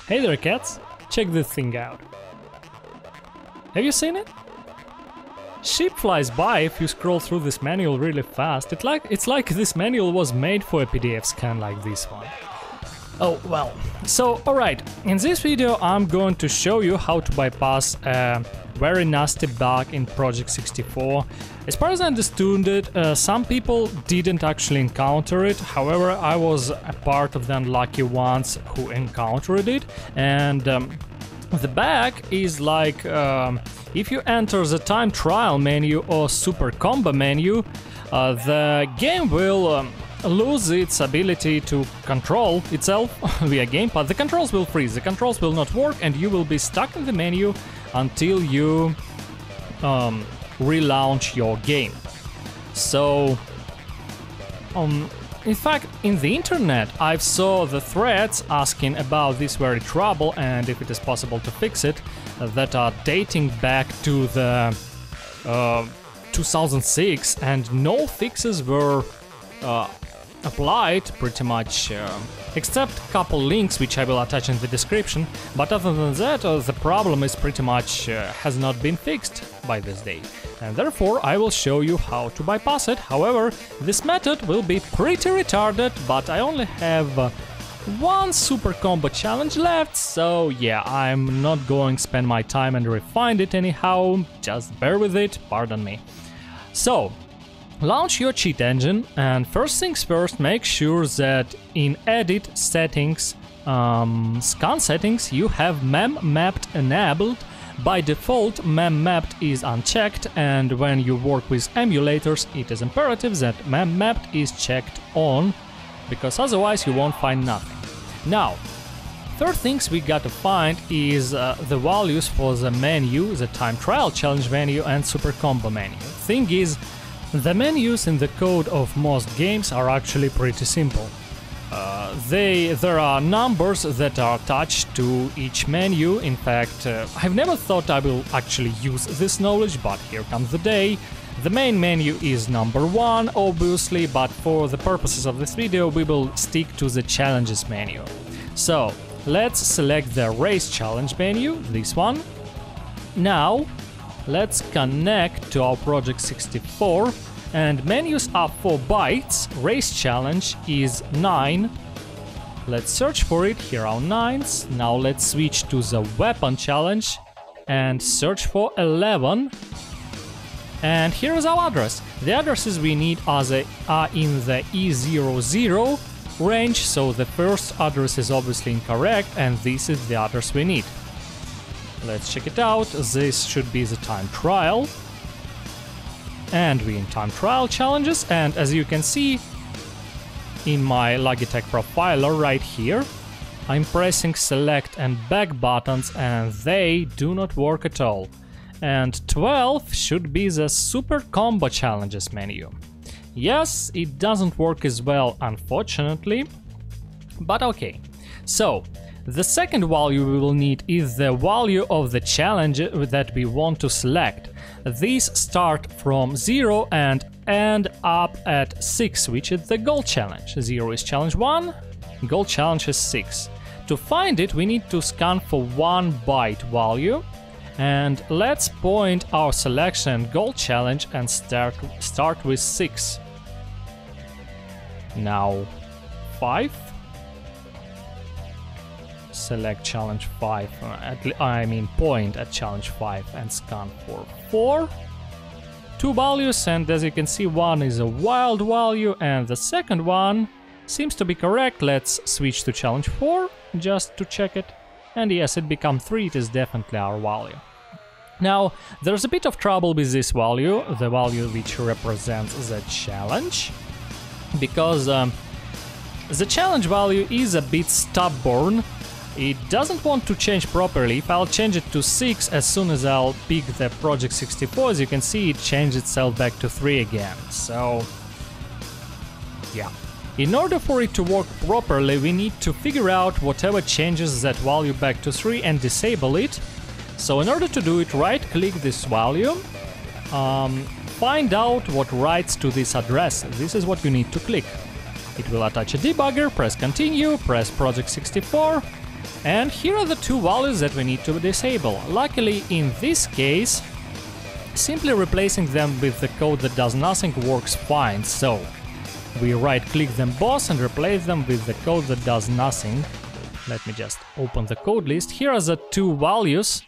Hey there, cats! Check this thing out. Have you seen it? Sheep flies by if you scroll through this manual really fast. It's like this manual was made for a PDF scan like this one. Oh, well. So, alright, in this video I'm going to show you how to bypass a very nasty bug in Project 64. As far as I understood it, some people didn't actually encounter it, however I was a part of the unlucky ones who encountered it, and the bug is like if you enter the time trial menu or super combo menu, the game will lose its ability to control itself via gamepad. The controls will freeze, the controls will not work, and you will be stuck in the menu until you relaunch your game. So, in fact, in the internet I've saw the threads asking about this very trouble and if it is possible to fix it, that are dating back to the 2006, and no fixes were applied pretty much, except a couple links which I will attach in the description, but other than that the problem is pretty much has not been fixed by this day, and therefore I will show you how to bypass it. However, this method will be pretty retarded, but I only have one super combo challenge left, so yeah, I'm not going to spend my time and refine it anyhow, just bear with it, pardon me. So, launch your cheat engine, and first things first, make sure that in edit settings, scan settings, you have mem mapped enabled. By default, mem mapped is unchecked, and when you work with emulators, it is imperative that mem mapped is checked on, because otherwise you won't find nothing. Now, third things we gotta find is the values for the menu, the time trial challenge menu and super combo menu. Thing is, the menus in the code of most games are actually pretty simple. There are numbers that are attached to each menu. In fact, I've never thought I will actually use this knowledge, but here comes the day. The main menu is number 1, obviously, but for the purposes of this video we will stick to the challenges menu. So, let's select the race challenge menu, this one. Now, let's connect to our Project 64, and menus are 4 bytes, race challenge is 9. Let's search for it, here are 9s. Now let's switch to the weapon challenge and search for 11. And here is our address. The addresses we need are in the E00 range, so the first address is obviously incorrect, and this is the address we need. Let's check it out. This should be the time trial. And we're in time trial challenges, and as you can see in my Logitech profiler right here, I'm pressing select and back buttons and they do not work at all. And 12 should be the super combo challenges menu. Yes, it doesn't work as well, unfortunately, but okay. So, the second value we will need is the value of the challenge that we want to select. These start from 0 and end up at 6, which is the gold challenge. 0 is challenge 1, gold challenge is 6. To find it, we need to scan for 1 byte value, and let's point our selection gold challenge and start with 6. Now 5. Select challenge 5, point at challenge 5 and scan for 4. 2 values, and as you can see, one is a wild value and the second one seems to be correct. Let's switch to challenge 4 just to check it, and yes, it becomes 3, it is definitely our value. Now, there's a bit of trouble with this value, the value which represents the challenge, because the challenge value is a bit stubborn. It doesn't want to change properly. If I'll change it to 6, as soon as I'll pick the Project 64, as you can see, it changed itself back to 3 again. So, yeah. In order for it to work properly, we need to figure out whatever changes that value back to 3 and disable it. So in order to do it, right-click this value, find out what writes to this address. This is what you need to click. It will attach a debugger, press continue, press Project 64, And here are the two values that we need to disable. Luckily, in this case, simply replacing them with the code that does nothing works fine. So we right-click them both and replace them with the code that does nothing. Let me just open the code list. Here are the two values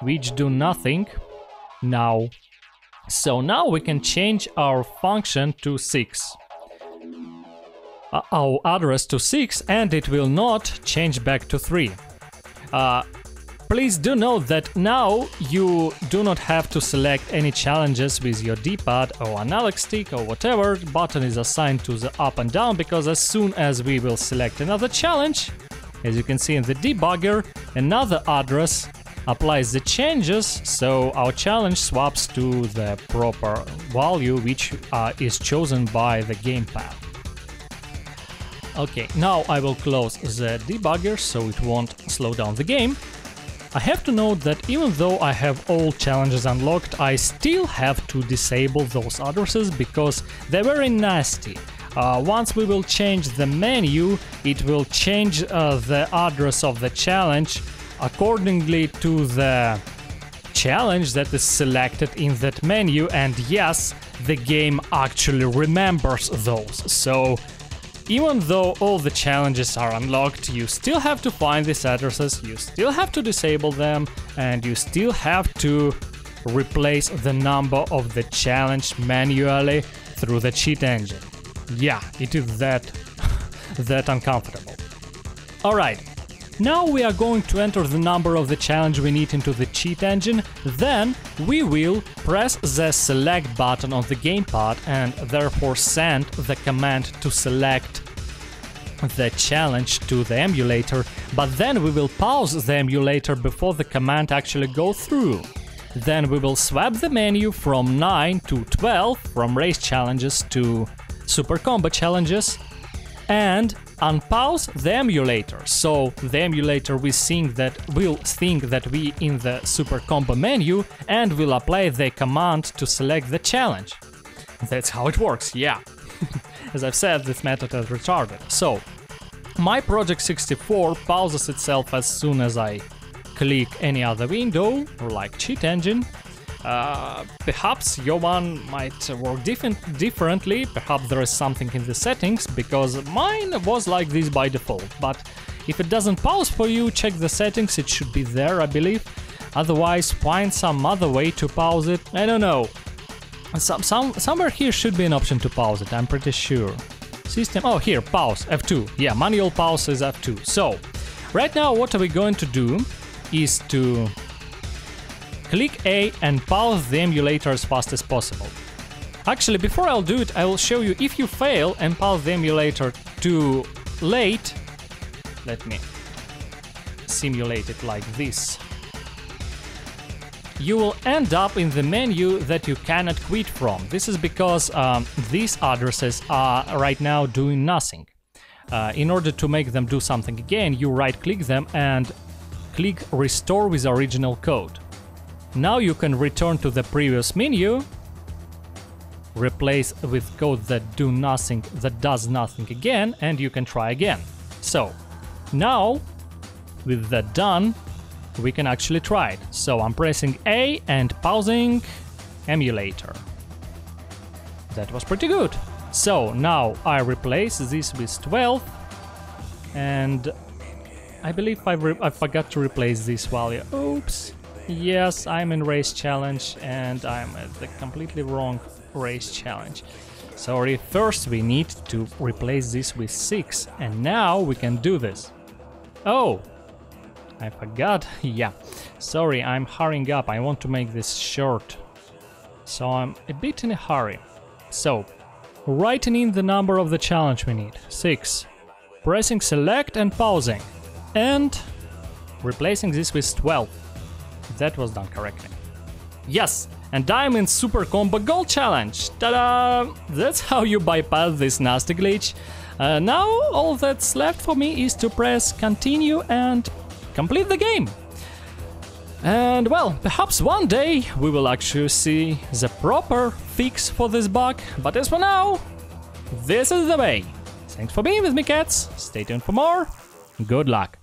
which do nothing now. So now we can change our function to 6. Our address to 6, and it will not change back to 3. Please do note that now you do not have to select any challenges with your D-pad or analog stick or whatever button is assigned to the up and down, because as soon as we will select another challenge, as you can see in the debugger, another address applies the changes, so our challenge swaps to the proper value which is chosen by the gamepad. Okay, now I will close the debugger so it won't slow down the game. I have to note that even though I have all challenges unlocked, I still have to disable those addresses because they're very nasty. Once we will change the menu, it will change the address of the challenge accordingly to the challenge that is selected in that menu, and yes, the game actually remembers those. So even though all the challenges are unlocked, you still have to find these addresses, you still have to disable them, and you still have to replace the number of the challenge manually through the cheat engine. Yeah, it is that uncomfortable. Alright, now we are going to enter the number of the challenge we need into the cheat engine, then we will press the select button on the gamepad and therefore send the command to select the challenge to the emulator, but then we will pause the emulator before the command actually goes through. Then we will swap the menu from 9 to 12, from race challenges to super combo challenges, and unpause the emulator. So the emulator will think that we in the super combo menu and will apply the command to select the challenge. That's how it works, yeah. As I've said, this method is retarded. So my Project 64 pauses itself as soon as I click any other window, like cheat engine. Perhaps your one might work differently, perhaps there is something in the settings, because mine was like this by default, but if it doesn't pause for you, check the settings, it should be there, I believe. Otherwise, find some other way to pause it, I don't know. Somewhere here should be an option to pause it, I'm pretty sure. System, oh here, pause, F2, yeah, manual pause is F2. So, right now what are we going to do is to click A and pause the emulator as fast as possible. Actually, before I'll do it, I will show you if you fail and pause the emulator too late. Let me simulate it like this. You will end up in the menu that you cannot quit from. This is because these addresses are right now doing nothing. In order to make them do something again, you right-click them and click Restore with original code. Now you can return to the previous menu, replace with code that does nothing again, and you can try again. So now with that done, we can actually try it. So I'm pressing A and pausing emulator. That was pretty good. So now I replace this with 12, and I believe I forgot to replace this value. Oops. Yes, I'm in race challenge and I'm at the completely wrong race challenge. Sorry, first we need to replace this with 6, and now we can do this. Oh, I forgot. Yeah, sorry, I'm hurrying up. I want to make this short, so I'm a bit in a hurry. So, writing in the number of the challenge we need, 6, pressing select and pausing, and replacing this with 12. That was done correctly. Yes, and I'm in Super Combo Gold Challenge! Ta-da! That's how you bypass this nasty glitch. Now all that's left for me is to press continue and complete the game. And well, perhaps one day we will actually see the proper fix for this bug, but as for now, this is the way. Thanks for being with me, cats. Stay tuned for more. Good luck.